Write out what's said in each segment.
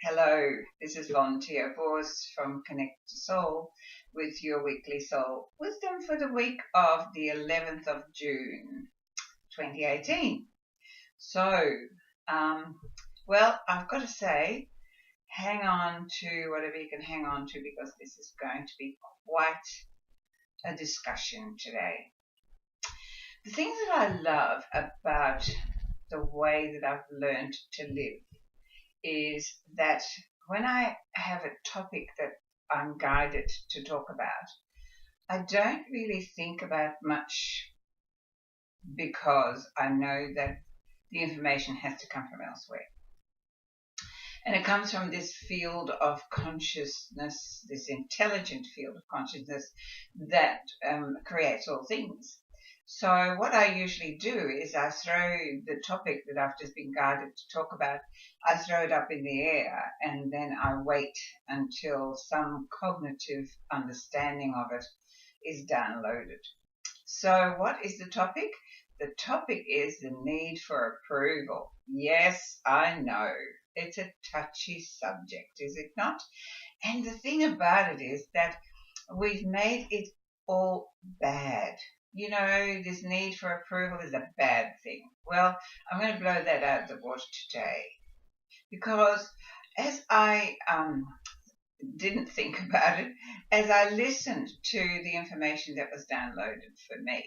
Hello, this is Yvonne Teoh Bource from Connect to Soul with your weekly soul wisdom for the week of the 11th of June 2018. So, I've got to say, hang on to whatever you can hang on to because this is going to be quite a discussion today. The thing that I love about the way that I've learned to live is that when I have a topic that I'm guided to talk about, I don't really think about much because I know that the information has to come from elsewhere. And it comes from this field of consciousness, this intelligent field of consciousness that creates all things. So what I usually do is I throw the topic that I've just been guided to talk about, I throw it up in the air and then I wait until some cognitive understanding of it is downloaded. So what is the topic? The topic is the need for approval. Yes, I know. It's a touchy subject, is it not? And the thing about it is that we've made it all bad. You know, this need for approval is a bad thing. Well, I'm going to blow that out of the water today because as I didn't think about it, as I listened to the information that was downloaded for me,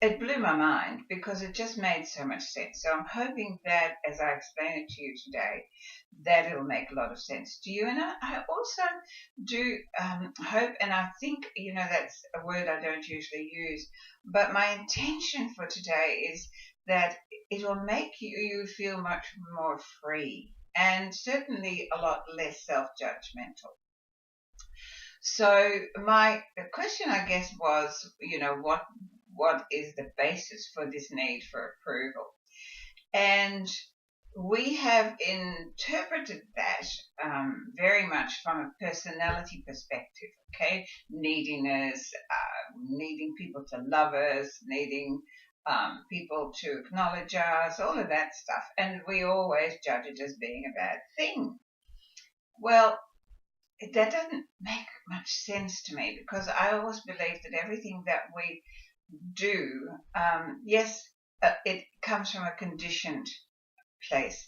it blew my mind because it just made so much sense. So I'm hoping that as I explain it to you today, that it'll make a lot of sense to you. And I also do hope, and I think, you know, that's a word I don't usually use, but my intention for today is that it will make you feel much more free and certainly a lot less self-judgmental. So my question, I guess, was, you know, what is the basis for this need for approval? And we have interpreted that very much from a personality perspective, okay? Neediness, needing people to love us, needing people to acknowledge us, all of that stuff. And we always judge it as being a bad thing. Well, that doesn't make much sense to me because I always believe that everything that we do, yes, it comes from a conditioned place,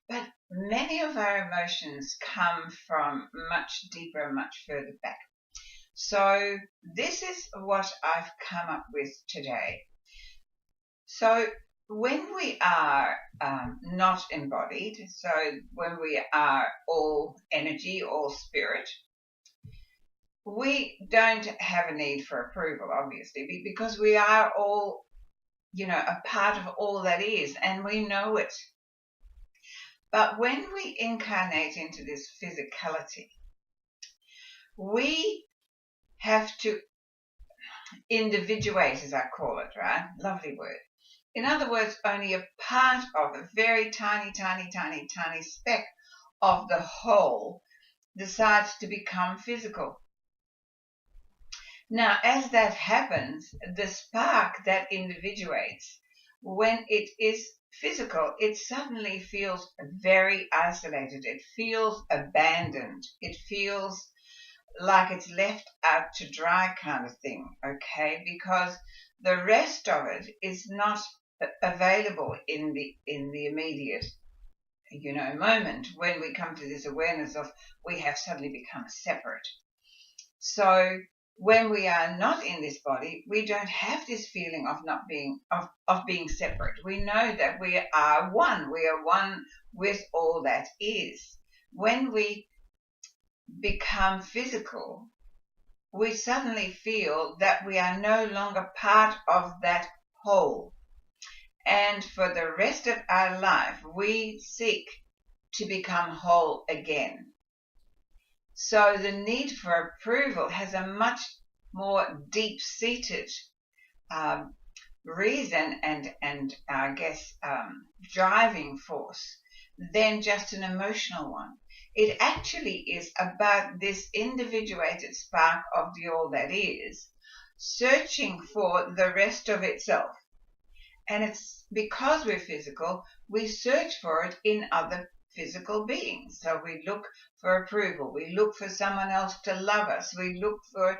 but many of our emotions come from much deeper, much further back. So this is what I've come up with today. So when we are not embodied, so when we are all energy, all spirit, we don't have a need for approval, obviously, because we are all, you know, a part of all that is, and we know it. But when we incarnate into this physicality, we have to individuate, as I call it, right? Lovely word. In other words, only a part of a very tiny, tiny, tiny, tiny speck of the whole decides to become physical. Now, as that happens, the spark that individuates, when it is physical, it suddenly feels very isolated. It feels abandoned. It feels like it's left out to dry kind of thing, okay? Because the rest of it is not available in the immediate, you know, moment when we come to this awareness of we have suddenly become separate. So when we are not in this body, we don't have this feeling of not being of being separate. We know that we are one. We are one with all that is. When we become physical, we suddenly feel that we are no longer part of that whole. And for the rest of our life, we seek to become whole again. So the need for approval has a much more deep-seated reason and I guess driving force than just an emotional one. It actually is about this individuated spark of the all that is searching for the rest of itself. And it's because we're physical, we search for it in other physical beings. So we look for approval. We look for someone else to love us. We look for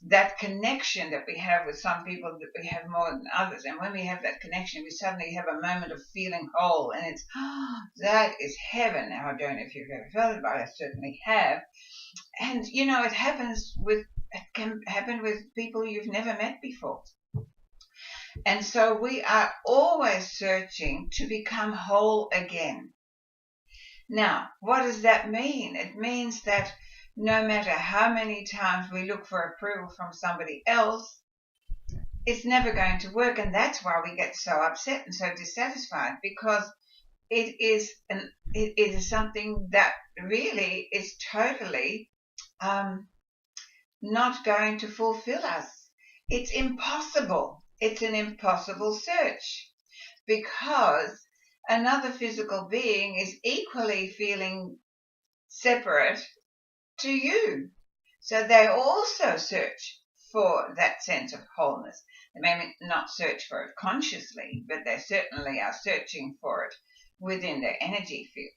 that connection that we have with some people, that we have more than others. And when we have that connection, we suddenly have a moment of feeling whole. And it's, oh, that is heaven. Now, I don't know if you've ever felt it, but I certainly have. And, you know, it can happen with people you've never met before. And so we are always searching to become whole again. Now, what does that mean? It means that no matter how many times we look for approval from somebody else, it's never going to work. And that's why we get so upset and so dissatisfied, because it is something that really is totally not going to fulfill us. It's impossible. It's an impossible search, because another physical being is equally feeling separate to you. So they also search for that sense of wholeness. They may not search for it consciously, but they certainly are searching for it within their energy field.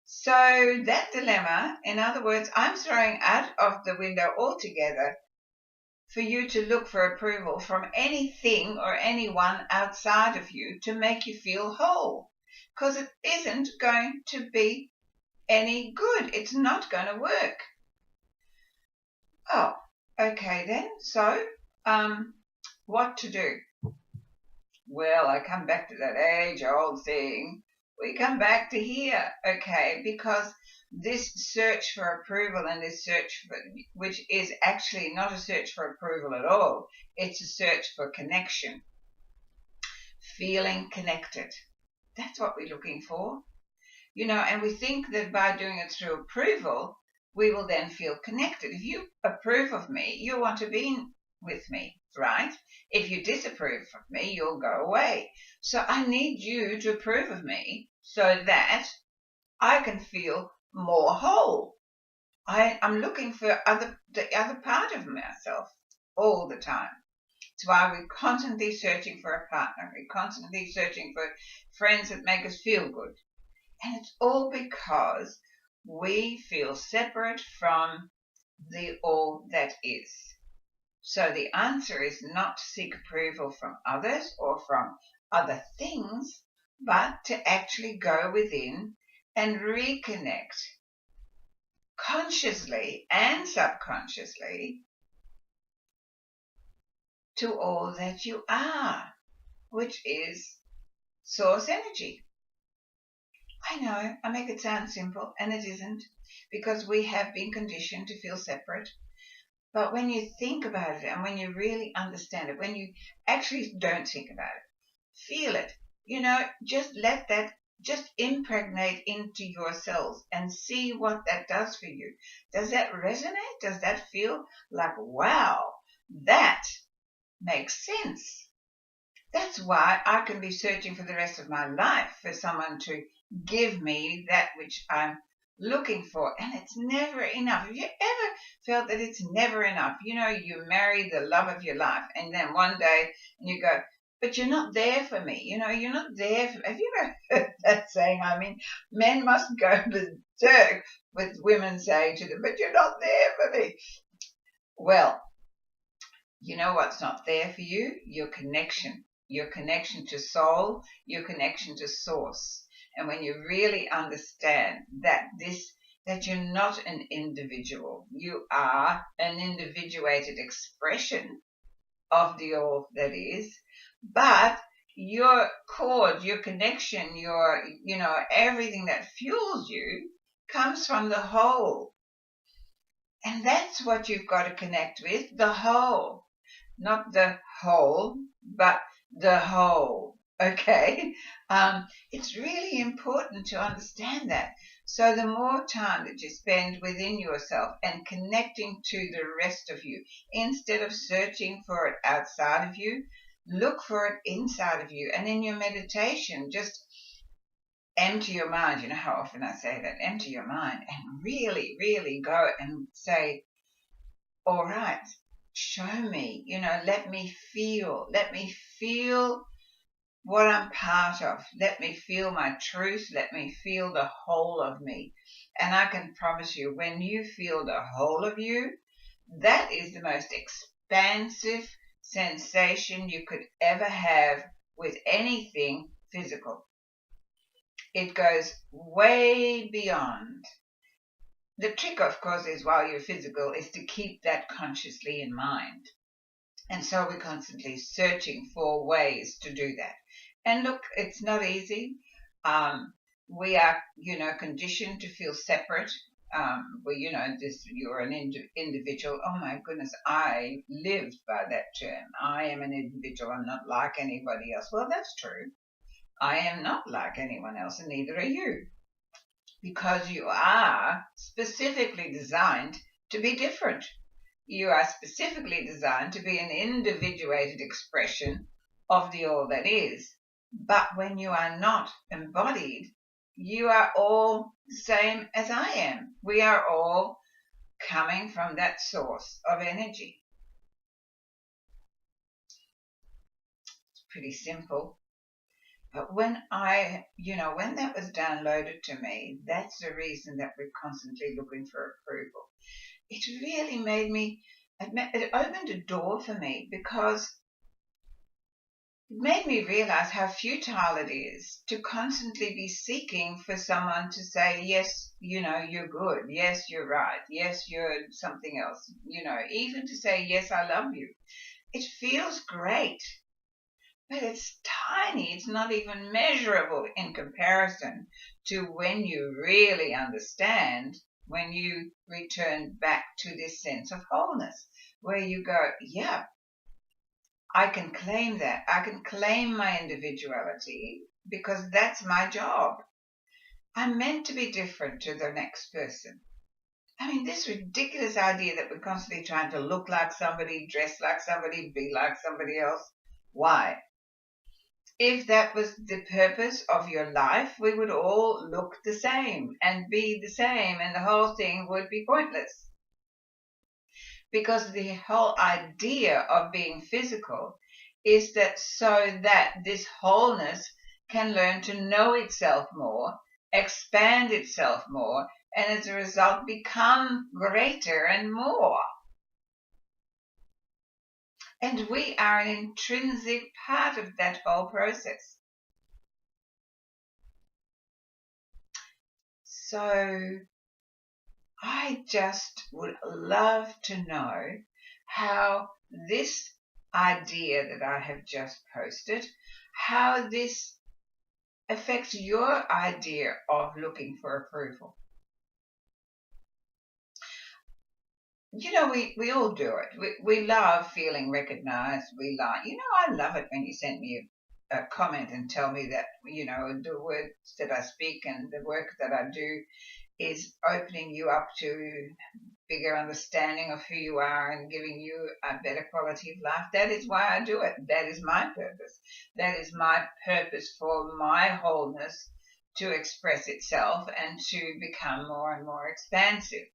So that dilemma, in other words, I'm throwing out of the window altogether for you to look for approval from anything or anyone outside of you to make you feel whole, because it isn't going to be any good. It's not going to work. Oh, okay then. So, what to do? Well, I come back to that age-old thing. We come back to here, okay, because this search for approval and this search for, which is actually not a search for approval at all, it's a search for connection, feeling connected. That's what we're looking for, you know, and we think that by doing it through approval, we will then feel connected. If you approve of me, you want to be with me, right? If you disapprove of me, you'll go away. So I need you to approve of me so that I can feel more whole. I'm looking for the other part of myself all the time. It's why we're constantly searching for a partner. We're constantly searching for friends that make us feel good. And it's all because we feel separate from the all that is. So the answer is not to seek approval from others or from other things, but to actually go within and reconnect consciously and subconsciously to all that you are, which is source energy. I know, I make it sound simple, and it isn't, because we have been conditioned to feel separate. But when you think about it and when you really understand it, when you actually don't think about it, feel it, you know, just let that just impregnate into your cells and see what that does for you. Does that resonate? Does that feel like, wow, that makes sense? That's why I can be searching for the rest of my life for someone to give me that which I'm looking for, and it's never enough. Have you ever felt that it's never enough? You know, you marry the love of your life, and then one day you go, but you're not there for me. You know, you're not there for me. Have you ever heard that saying? I mean, men must go berserk with women saying to them, but you're not there for me. Well, you know what's not there for you? Your connection to soul, your connection to source. And when you really understand that you're not an individual, you are an individuated expression of the all that is, but your cord, your connection, your, you know, everything that fuels you comes from the whole. And that's what you've got to connect with, the whole. Not the whole, but the whole. Okay, it's really important to understand that. So the more time that you spend within yourself and connecting to the rest of you, instead of searching for it outside of you, look for it inside of you. And in your meditation, just empty your mind. You know how often I say that, empty your mind, and really, really go and say, all right, show me, you know, let me feel what I'm part of. Let me feel my truth. Let me feel the whole of me. And I can promise you, when you feel the whole of you, that is the most expansive sensation you could ever have with anything physical. It goes way beyond. The trick, of course, is while you're physical, is to keep that consciously in mind. And so we're constantly searching for ways to do that. And look, it's not easy. We are, conditioned to feel separate. You're an individual. Oh my goodness, I lived by that term. I am an individual. I'm not like anybody else. Well, that's true. I am not like anyone else, and neither are you. Because you are specifically designed to be different. You are specifically designed to be an individuated expression of the all that is. But when you are not embodied, you are all the same as I am. We are all coming from that source of energy. It's pretty simple. But when when that was downloaded to me, that's the reason that we're constantly looking for approval. It really it opened a door for me, because it made me realize how futile it is to constantly be seeking for someone to say, yes, you're good. Yes, you're right. Yes, you're something else. Even to say, yes, I love you. It feels great, but it's tiny. It's not even measurable in comparison to when you really understand, when you return back to this sense of wholeness, where you go, yeah, I can claim that. I can claim my individuality, because that's my job. I'm meant to be different to the next person. I mean, this ridiculous idea that we're constantly trying to look like somebody, dress like somebody, be like somebody else. Why? If that was the purpose of your life, we would all look the same and be the same, and the whole thing would be pointless. Because the whole idea of being physical is that so that this wholeness can learn to know itself more, expand itself more, and as a result become greater and more. And we are an intrinsic part of that whole process. So I just would love to know how this idea that I have just posted, how this affects your idea of looking for approval. We all do it. We love feeling recognized. I love it when you send me a comment and tell me that, the words that I speak and the work that I do is opening you up to bigger understanding of who you are and giving you a better quality of life. That is why I do it. That is my purpose. That is my purpose for my wholeness to express itself and to become more and more expansive.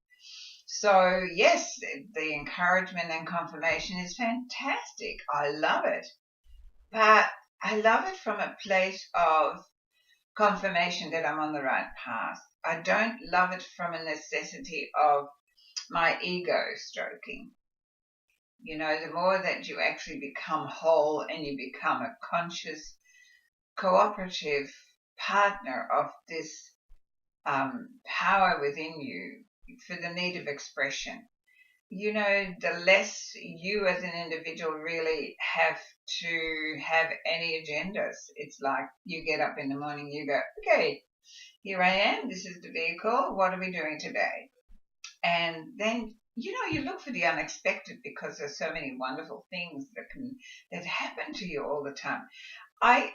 So yes, the encouragement and confirmation is fantastic. I love it. But I love it from a place of confirmation that I'm on the right path. I don't love it from a necessity of my ego stroking. The more that you actually become whole and you become a conscious, cooperative partner of this power within you for the need of expression, the less you as an individual really have to have any agendas. It's like you get up in the morning, you go, okay, here I am, this is the vehicle, what are we doing today? And then, you look for the unexpected, because there's so many wonderful things that happen to you all the time. I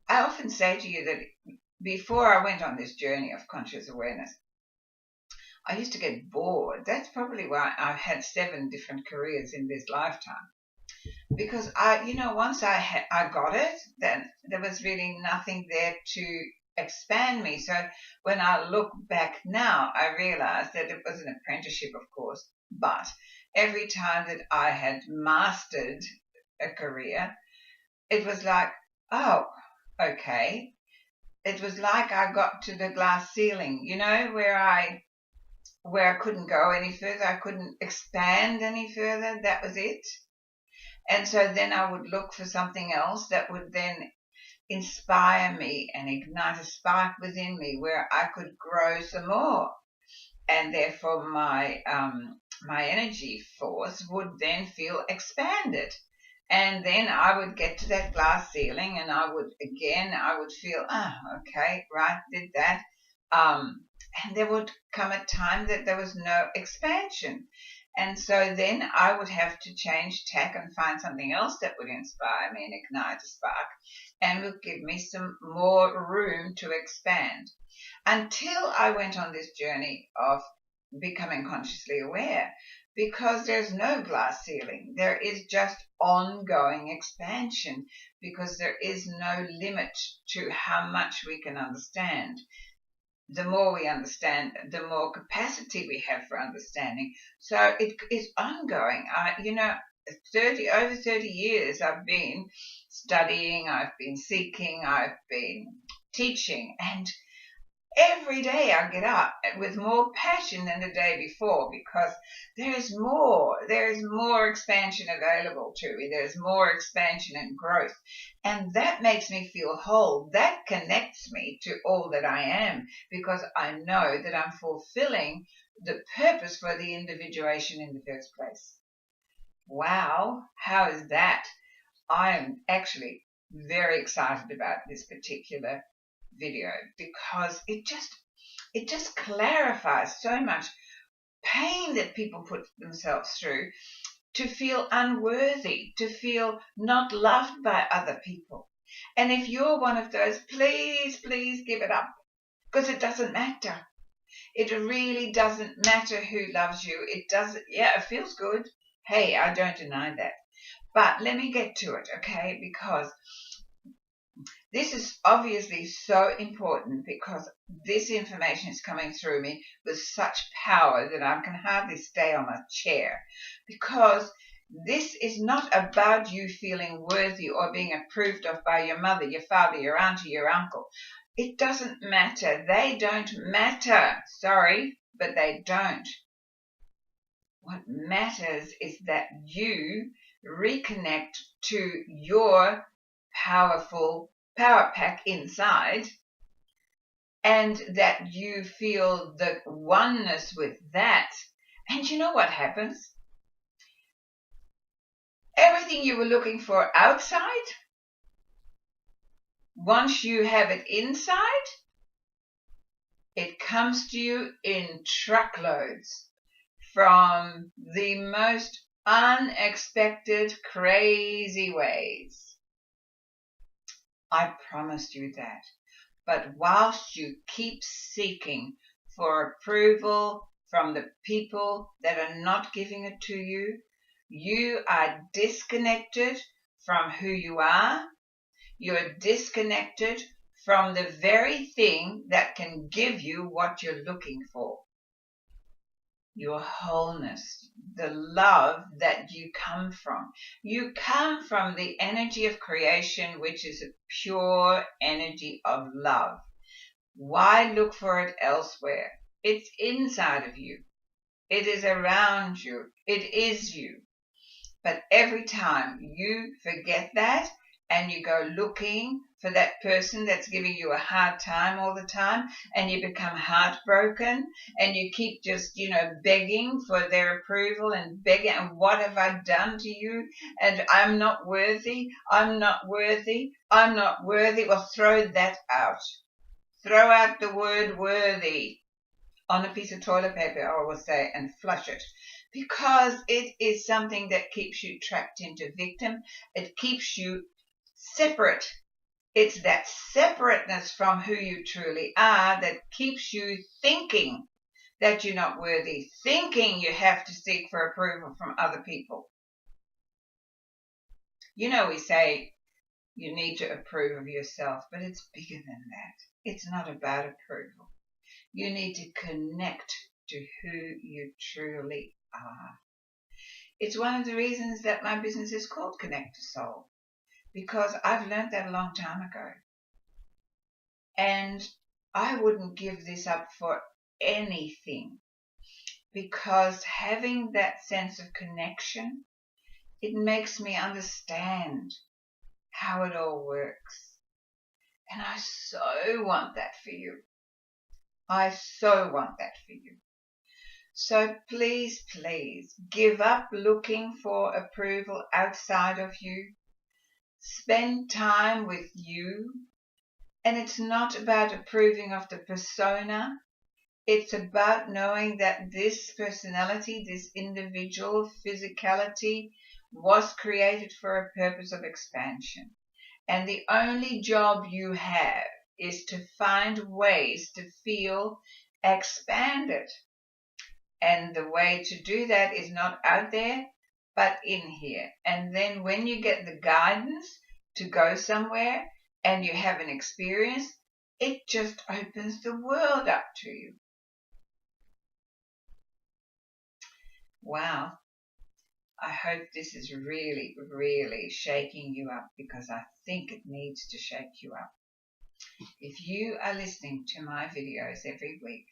often say to you that before I went on this journey of conscious awareness, I used to get bored. That's probably why I've had 7 different careers in this lifetime. Because once I got it, then there was really nothing there to expand me. So when I look back now, I realize that it was an apprenticeship, of course, but every time that I had mastered a career, it was like oh, okay. It was like I got to the glass ceiling, where I couldn't go any further. I couldn't expand any further. That was it. And so then I would look for something else that would then inspire me and ignite a spark within me where I could grow some more. And therefore my energy force would then feel expanded. And then I would get to that glass ceiling and I would feel, okay, right, did that. And there would come a time that there was no expansion. And so then I would have to change tack and find something else that would inspire me and ignite a spark and would give me some more room to expand. Until I went on this journey of becoming consciously aware, because there's no glass ceiling. There is just ongoing expansion because there is no limit to how much we can understand. The more we understand, the more capacity we have for understanding. So it is ongoing. Over 30 years I've been studying, I've been seeking, I've been teaching, and every day I get up with more passion than the day before because there's more expansion available to me. There's more expansion and growth. And that makes me feel whole. That connects me to all that I am because I know that I'm fulfilling the purpose for the individuation in the first place. Wow, how is that? I am actually very excited about this particular video because it just clarifies so much pain that people put themselves through to feel unworthy, to feel not loved by other people. And if you're one of those, please give it up because it doesn't matter. It really doesn't matter who loves you. It doesn't, yeah, it feels good. Hey, I don't deny that. But let me get to it, okay? Because this is obviously so important because this information is coming through me with such power that I can hardly stay on my chair because this is not about you feeling worthy or being approved of by your mother, your father, your auntie, your uncle. It doesn't matter. They don't matter. Sorry, but they don't. What matters is that you reconnect to your powerful power pack inside and that you feel the oneness with that. And you know what happens? Everything you were looking for outside, once you have it inside, it comes to you in truckloads from the most unexpected, crazy ways. I promised you that. But whilst you keep seeking for approval from the people that are not giving it to you, you are disconnected from who you are. You're disconnected from the very thing that can give you what you're looking for. Your wholeness, the love that you come from. You come from the energy of creation, which is a pure energy of love. Why look for it elsewhere? It's inside of you. It is around you. It is you. But every time you forget that and you go looking for that person that's giving you a hard time all the time and you become heartbroken and you keep just, begging for their approval and begging, and what have I done to you? And I'm not worthy. I'm not worthy. I'm not worthy. Well, throw that out. Throw out the word worthy on a piece of toilet paper, I will say, and flush it. Because it is something that keeps you trapped into victim. It keeps you separate. It's that separateness from who you truly are that keeps you thinking that you're not worthy, thinking you have to seek for approval from other people. We say you need to approve of yourself, but it's bigger than that. It's not about approval. You need to connect to who you truly are. It's one of the reasons that my business is called Connect to Soul, because I've learned that a long time ago. And I wouldn't give this up for anything, because having that sense of connection, it makes me understand how it all works. And I so want that for you. I so want that for you. So please, please give up looking for approval outside of you. Spend time with you. And it's not about approving of the persona. It's about knowing that this personality, this individual physicality, was created for a purpose of expansion. And the only job you have is to find ways to feel expanded. And the way to do that is not out there, but in here. And then when you get the guidance to go somewhere and you have an experience, it just opens the world up to you. Wow. I hope this is really, really shaking you up, because I think it needs to shake you up. If you are listening to my videos every week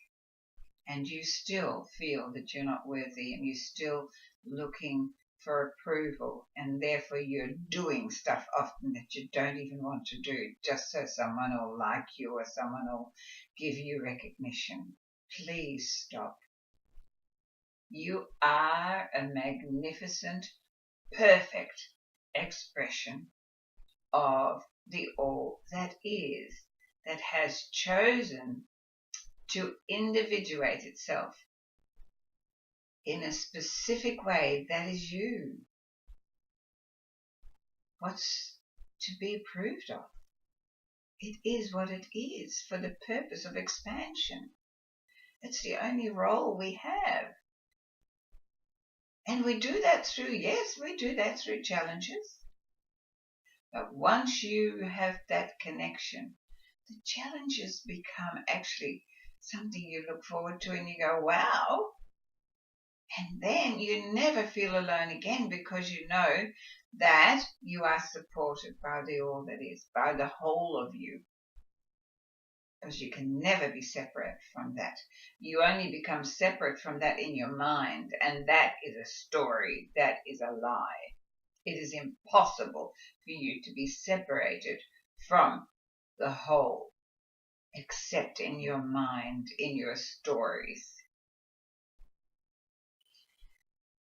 and you still feel that you're not worthy and you're still looking for approval, and therefore you're doing stuff often that you don't even want to do just so someone will like you or someone will give you recognition, please stop. You are a magnificent, perfect expression of the all that is, that has chosen to individuate itself in a specific way that is you. What's to be approved of? It is what it is for the purpose of expansion. It's the only role we have. And we do that through, yes, we do that through challenges. But once you have that connection, the challenges become actually something you look forward to and you go, wow. And then you never feel alone again, because you know that you are supported by the all that is, by the whole of you. Because you can never be separate from that. You only become separate from that in your mind, and that is a story, that is a lie. It is impossible for you to be separated from the whole, except in your mind, in your stories.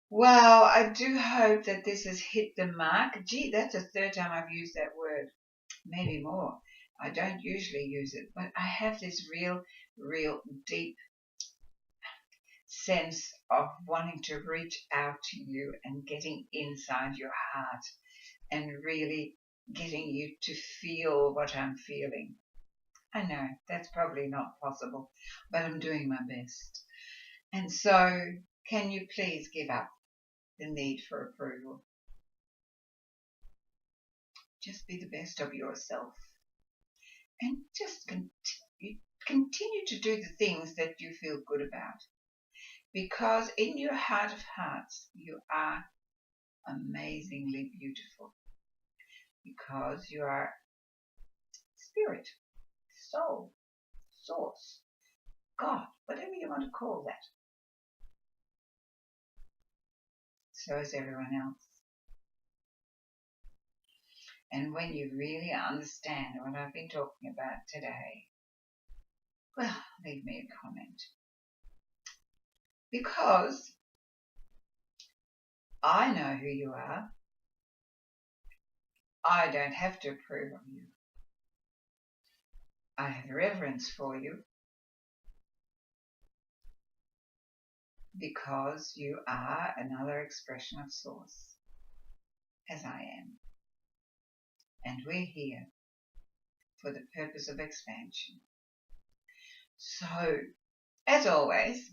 Well, I do hope that this has hit the mark. Gee, that's the third time I've used that word, maybe more. I don't usually use it, but I have this real deep sense of wanting to reach out to you and getting inside your heart and really getting you to feel what I'm feeling. I know that's probably not possible, but I'm doing my best. And so, can you please give up the need for approval? Just be the best of yourself. And just continue to do the things that you feel good about. Because in your heart of hearts, you are amazingly beautiful. Because you are spirit, soul, source, God, whatever you want to call that. So is everyone else. And when you really understand what I've been talking about today, well, leave me a comment. Because I know who you are. I don't have to approve of you. I have reverence for you, because you are another expression of Source, as I am. And we're here for the purpose of expansion. So, as always,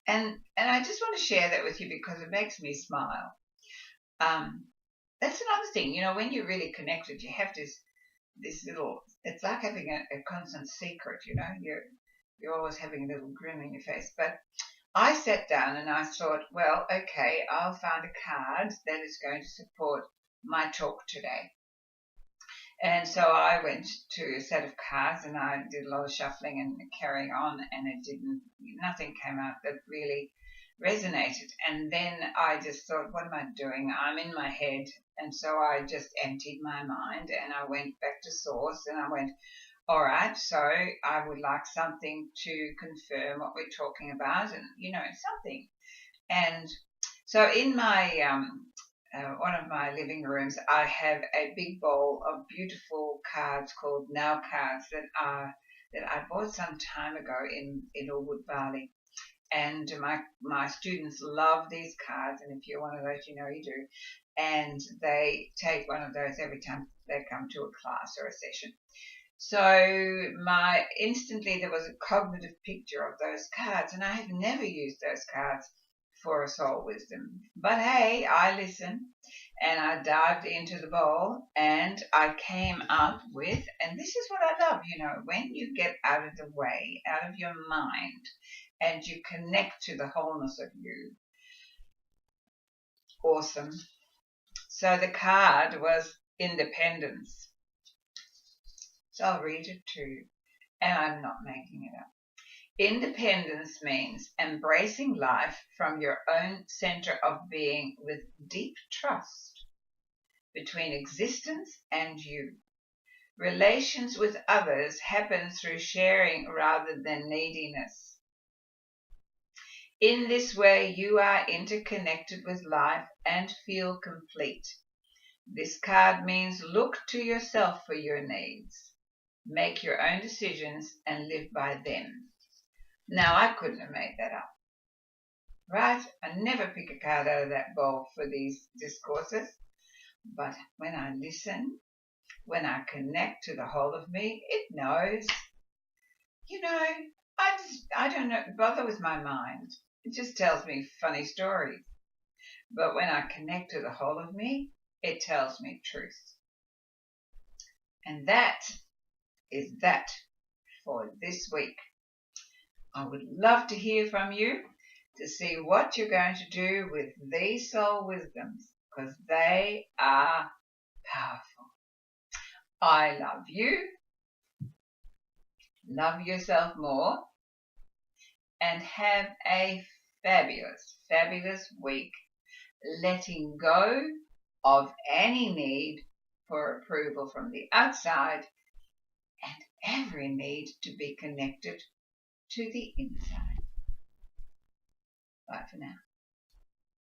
and I just want to share that with you because it makes me smile. That's another thing, you know, when you're really connected, you have this little, it's like having a constant secret, you know, you're always having a little grin on your face. But I sat down and I thought, well, okay, I'll find a card that is going to support my talk today. And so I went to a set of cards and I did a lot of shuffling and carrying on, and nothing came out that really resonated. And then I just thought, what am I doing? I'm in my head. And so I just emptied my mind and I went back to source and I went, all right, so I would like something to confirm what we're talking about, and something. And so in my one of my living rooms, I have a big bowl of beautiful cards called Now cards that I bought some time ago in Allwood, Bali. And my students love these cards, and if you're one of those, you do. And they take one of those every time they come to a class or a session. So instantly there was a cognitive picture of those cards, and I have never used those cards for a soul wisdom. But hey, I listened and I dived into the bowl and I came up with, and this is what I love, when you get out of the way, out of your mind, and you connect to the wholeness of you. Awesome. So the card was independence. So I'll read it to you, and I'm not making it up. Independence means embracing life from your own center of being with deep trust between existence and you. Relations with others happen through sharing rather than neediness. In this way, you are interconnected with life and feel complete. This card means look to yourself for your needs. Make your own decisions and live by them. Now, I couldn't have made that up, right? I never pick a card out of that bowl for these discourses. But when I listen, when I connect to the whole of me, it knows. I don't know, bother with my mind. It just tells me funny stories. But when I connect to the whole of me, it tells me truth. And that is that for this week. I would love to hear from you to see what you're going to do with these soul wisdoms, because they are powerful. I love you. Love yourself more. And have a fabulous, fabulous week, letting go of any need for approval from the outside and every need to be connected to the inside. Bye for now.